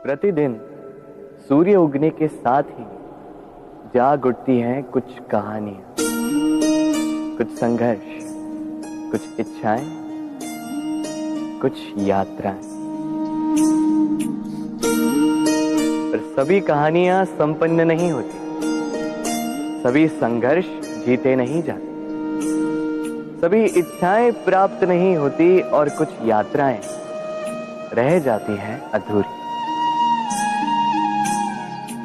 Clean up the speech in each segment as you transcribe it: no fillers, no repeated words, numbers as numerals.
प्रतिदिन सूर्य उगने के साथ ही जाग उठती हैं कुछ कहानियां, कुछ संघर्ष, कुछ इच्छाएं, कुछ यात्राएं। पर सभी कहानियां संपन्न नहीं होती, सभी संघर्ष जीते नहीं जाते, सभी इच्छाएं प्राप्त नहीं होती और कुछ यात्राएं रह जाती हैं अधूरी।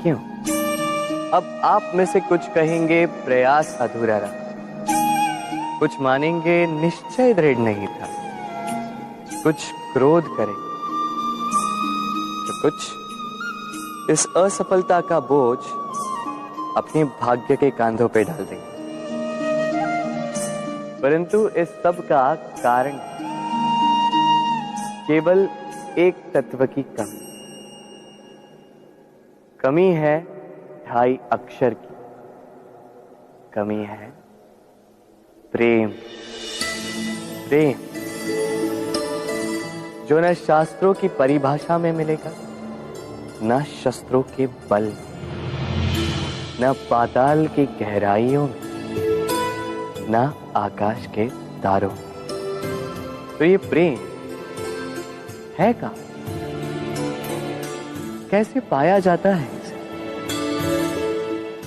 क्यों? अब आप में से कुछ कहेंगे प्रयास अधूरा रहा, कुछ मानेंगे निश्चय दृढ़ नहीं था, कुछ क्रोध करेंगे, तो कुछ इस असफलता का बोझ अपने भाग्य के कांधों पे डाल देंगे। परंतु इस सब का कारण केवल एक तत्व की कमी है 2.5 अक्षर की। कमी है प्रेम। प्रेम जो न शास्त्रों की परिभाषा में मिलेगा, न शस्त्रों के बल, न पाताल की गहराइयों में, न आकाश के तारों। तो ये प्रेम है का? कैसे पाया जाता है इसे?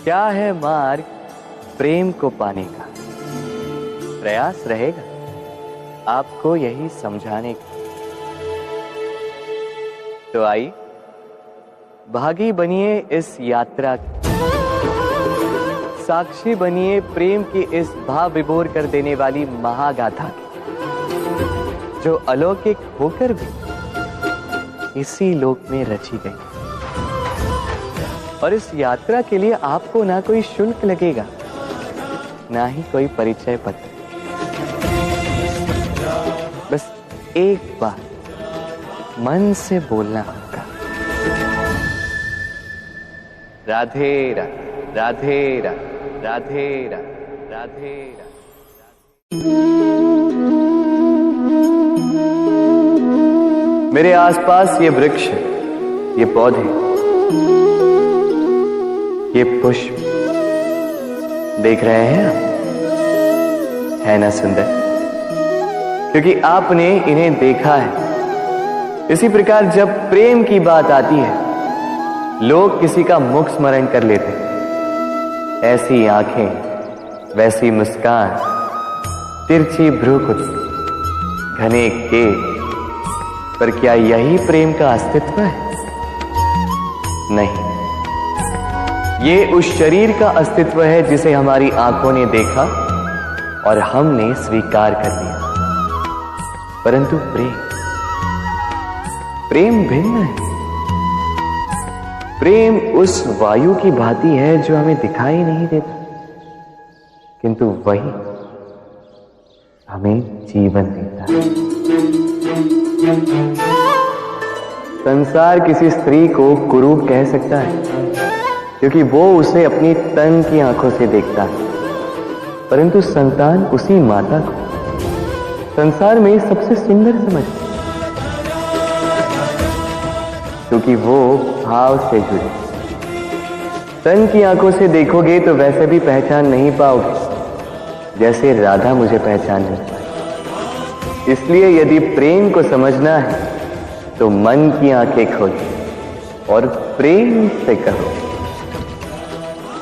क्या है मार्ग प्रेम को पाने का? प्रयास रहेगा आपको यही समझाने का। तो आइए भागी बनिए इस यात्रा की, साक्षी बनिए प्रेम की इस भाव विभोर कर देने वाली महागाथा की, जो अलौकिक होकर भी इसी लोक में रची गई। और इस यात्रा के लिए आपको ना कोई शुल्क लगेगा, ना ही कोई परिचय पत्र। बस एक बार मन से बोलना होगा, राधे राधे राधे राधे राधे राधे राधे राधे। मेरे आसपास ये वृक्ष, ये पौधे, ये पुष्प देख रहे हैं आप? है ना सुंदर? क्योंकि आपने इन्हें देखा है। इसी प्रकार जब प्रेम की बात आती है, लोग किसी का मुख स्मरण कर लेते हैं। ऐसी आंखें, वैसी मुस्कान, तिरछी भ्रूकुटी, घने केश, पर क्या यही प्रेम का अस्तित्व है? नहीं, ये उस शरीर का अस्तित्व है जिसे हमारी आंखों ने देखा और हमने स्वीकार कर लिया। परंतु प्रेम भिन्न है। प्रेम उस वायु की भांति है जो हमें दिखाई नहीं देता, किंतु वही हमें जीवन देता है। संसार किसी स्त्री को कुरूप कह सकता है, क्योंकि वो उसे अपनी तन की आंखों से देखता है। परंतु संतान उसी माता को संसार में सबसे सुंदर समझती है, क्योंकि वो भाव से जुड़े। तन की आंखों से देखोगे तो वैसे भी पहचान नहीं पाओगे जैसे राधा मुझे पहचान नहीं पाई। इसलिए यदि प्रेम को समझना है तो मन की आंखें खोलो और प्रेम से कहो,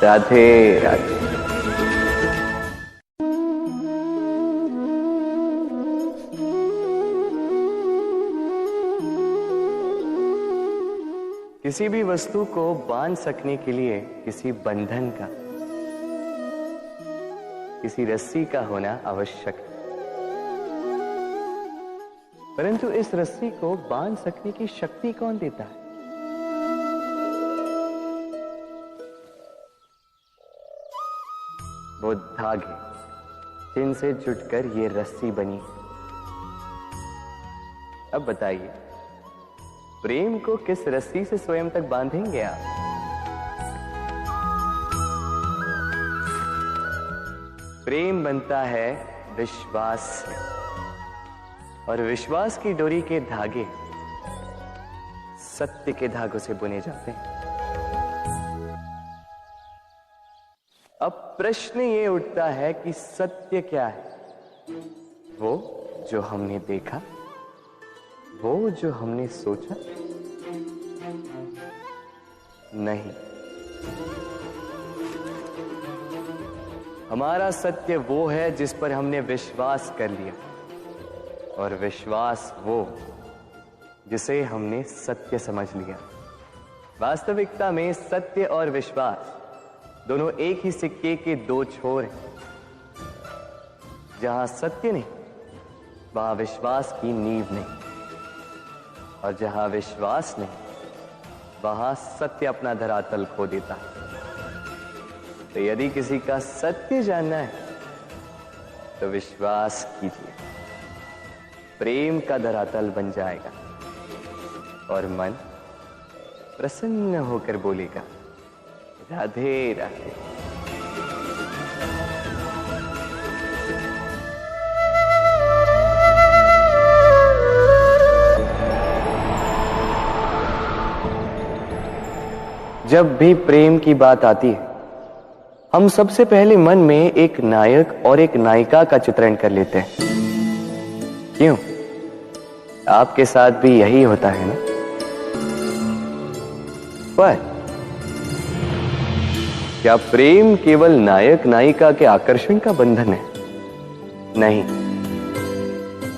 राधे राधे। किसी भी वस्तु को बांध सकने के लिए किसी बंधन का, किसी रस्सी का होना आवश्यक है। परंतु इस रस्सी को बांध सकने की शक्ति कौन देता है? वो धागे जिनसे जुटकर ये रस्सी बनी। अब बताइए, प्रेम को किस रस्सी से स्वयं तक बांधेंगे आप? प्रेम बनता है विश्वास से, और विश्वास की डोरी के धागे सत्य के धागों से बुने जाते हैं। अब प्रश्न ये उठता है कि सत्य क्या है? वो जो हमने देखा, वो जो हमने सोचा? नहीं, हमारा सत्य वो है जिस पर हमने विश्वास कर लिया, और विश्वास वो जिसे हमने सत्य समझ लिया। वास्तविकता में सत्य और विश्वास दोनों एक ही सिक्के के दो छोर हैं। जहां सत्य नहीं, वहां विश्वास की नींव नहीं, और जहां विश्वास नहीं, वहां सत्य अपना धरातल खो देता है। तो यदि किसी का सत्य जानना है तो विश्वास कीजिए, प्रेम का धरातल बन जाएगा और मन प्रसन्न होकर बोलेगा, राधे राधे। जब भी प्रेम की बात आती है, हम सबसे पहले मन में एक नायक और एक नायिका का चित्रण कर लेते हैं। क्यों? आपके साथ भी यही होता है ना? पर क्या प्रेम केवल नायक नायिका के आकर्षण का बंधन है? नहीं,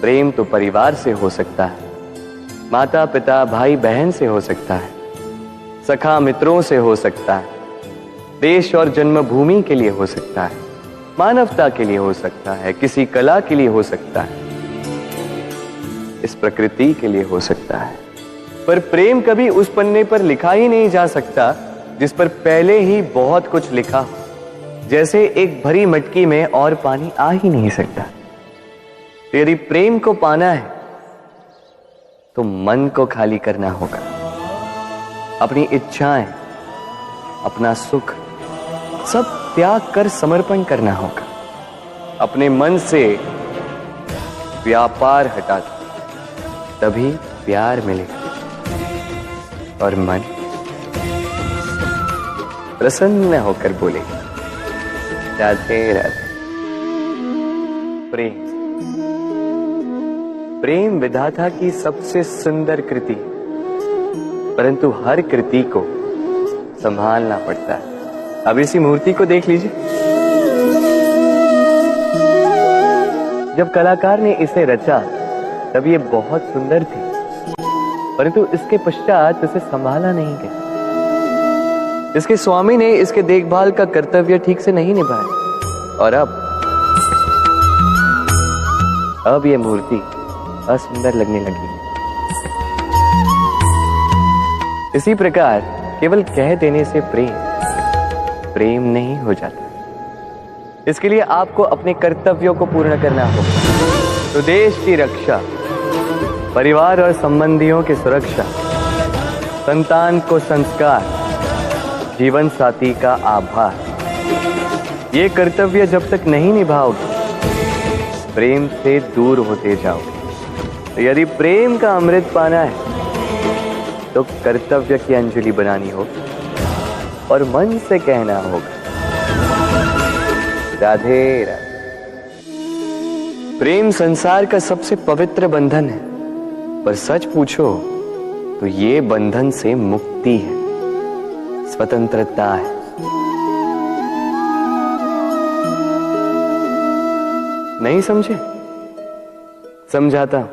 प्रेम तो परिवार से हो सकता है, माता पिता भाई बहन से हो सकता है, सखा मित्रों से हो सकता है, देश और जन्मभूमि के लिए हो सकता है, मानवता के लिए हो सकता है, किसी कला के लिए हो सकता है, इस प्रकृति के लिए हो सकता है। पर प्रेम कभी उस पन्ने पर लिखा ही नहीं जा सकता जिस पर पहले ही बहुत कुछ लिखा हो। जैसे एक भरी मटकी में और पानी आ ही नहीं सकता। तो यदि प्रेम को पाना है तो मन को खाली करना होगा, अपनी इच्छाएं, अपना सुख सब त्याग कर समर्पण करना होगा। अपने मन से व्यापार हटा दो, तभी प्यार मिलेगा और मन प्रसन्न होकर बोलेगा, राधे राधे। प्रेम, प्रेम विधाता की सबसे सुंदर कृति, परंतु हर कृति को संभालना पड़ता है। अब इसी मूर्ति को देख लीजिए। जब कलाकार ने इसे रचा तब ये बहुत सुंदर थी, परंतु इसके पश्चात इसे संभाला नहीं गया। इसके स्वामी ने इसके देखभाल का कर्तव्य ठीक से नहीं निभाया, और अब ये मूर्ति असुंदर लगने लगी। इसी प्रकार केवल कह देने से प्रेम नहीं हो जाता। इसके लिए आपको अपने कर्तव्यों को पूर्ण करना होगा। तो देश की रक्षा, परिवार और संबंधियों की सुरक्षा, संतान को संस्कार, जीवन साथी का आभार, ये कर्तव्य जब तक नहीं निभाओगे प्रेम से दूर होते जाओगे। तो यदि प्रेम का अमृत पाना है तो कर्तव्य की अंजलि बनानी होगी और मन से कहना होगा, राधे राधे। प्रेम संसार का सबसे पवित्र बंधन है, पर सच पूछो तो ये बंधन से मुक्ति है, स्वतंत्रता है। नहीं समझे? समझाता हूं।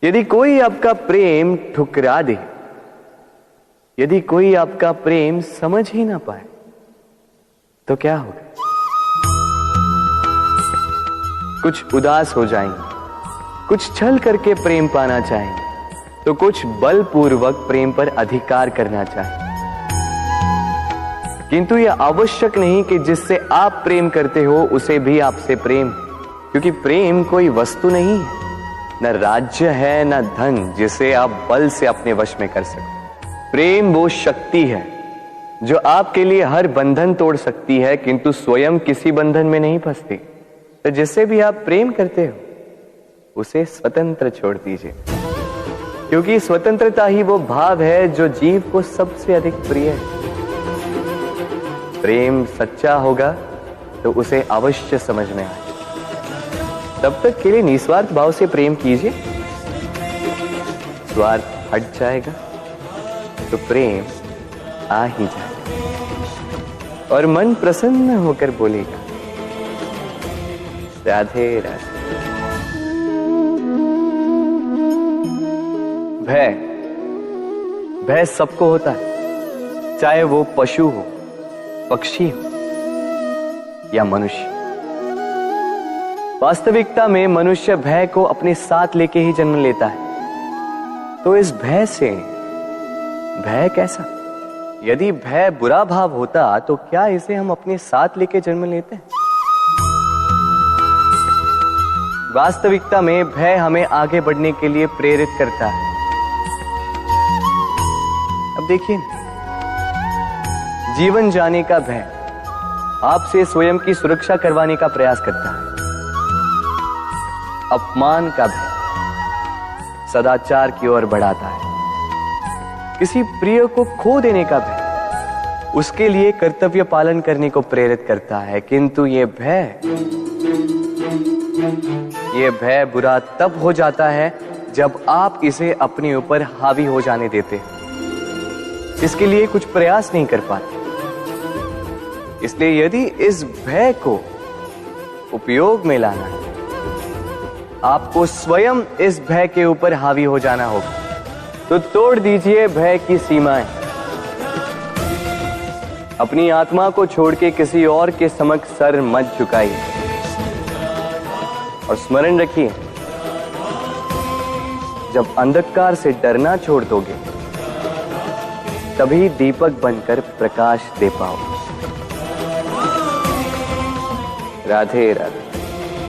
यदि कोई आपका प्रेम ठुकरा दे, यदि कोई आपका प्रेम समझ ही ना पाए, तो क्या होगा? कुछ उदास हो जाएंगे, कुछ छल करके प्रेम पाना चाहेंगे, तो कुछ बलपूर्वक प्रेम पर अधिकार करना चाहेंगे। किंतु यह आवश्यक नहीं कि जिससे आप प्रेम करते हो उसे भी आपसे प्रेम, क्योंकि प्रेम कोई वस्तु नहीं है, न राज्य है, न धन जिसे आप बल से अपने वश में कर सको। प्रेम वो शक्ति है जो आपके लिए हर बंधन तोड़ सकती है, किंतु स्वयं किसी बंधन में नहीं फंसती। तो जिससे भी आप प्रेम करते हो उसे स्वतंत्र छोड़ दीजिए, क्योंकि स्वतंत्रता ही वो भाव है जो जीव को सबसे अधिक प्रिय है। प्रेम सच्चा होगा तो उसे अवश्य समझ में आए। तब तक के लिए निस्वार्थ भाव से प्रेम कीजिए। स्वार्थ हट जाएगा तो प्रेम आ ही जाएगा और मन प्रसन्न होकर बोलेगा, राधे राधे। भय सबको होता है, चाहे वो पशु हो, पक्षी हो या मनुष्य। वास्तविकता में मनुष्य भय को अपने साथ लेके ही जन्म लेता है। तो इस भय से भय कैसा? यदि भय बुरा भाव होता तो क्या इसे हम अपने साथ लेके जन्म लेते हैं? वास्तविकता में भय हमें आगे बढ़ने के लिए प्रेरित करता है। अब देखिए, जीवन जाने का भय आपसे स्वयं की सुरक्षा करवाने का प्रयास करता है। अपमान का भय सदाचार की ओर बढ़ाता है। किसी प्रिय को खो देने का भय उसके लिए कर्तव्य पालन करने को प्रेरित करता है। किंतु ये भय बुरा तब हो जाता है जब आप इसे अपने ऊपर हावी हो जाने देते हैं, इसके लिए कुछ प्रयास नहीं कर पाते। इसलिए यदि इस भय को उपयोग में लाना है, आपको स्वयं इस भय के ऊपर हावी हो जाना होगा। तो तोड़ दीजिए भय की सीमाएं। अपनी आत्मा को छोड़ के किसी और के समक्ष सर मत झुकाइए और स्मरण रखिए, जब अंधकार से डरना छोड़ दोगे तभी दीपक बनकर प्रकाश दे पाओ। राधे राधे।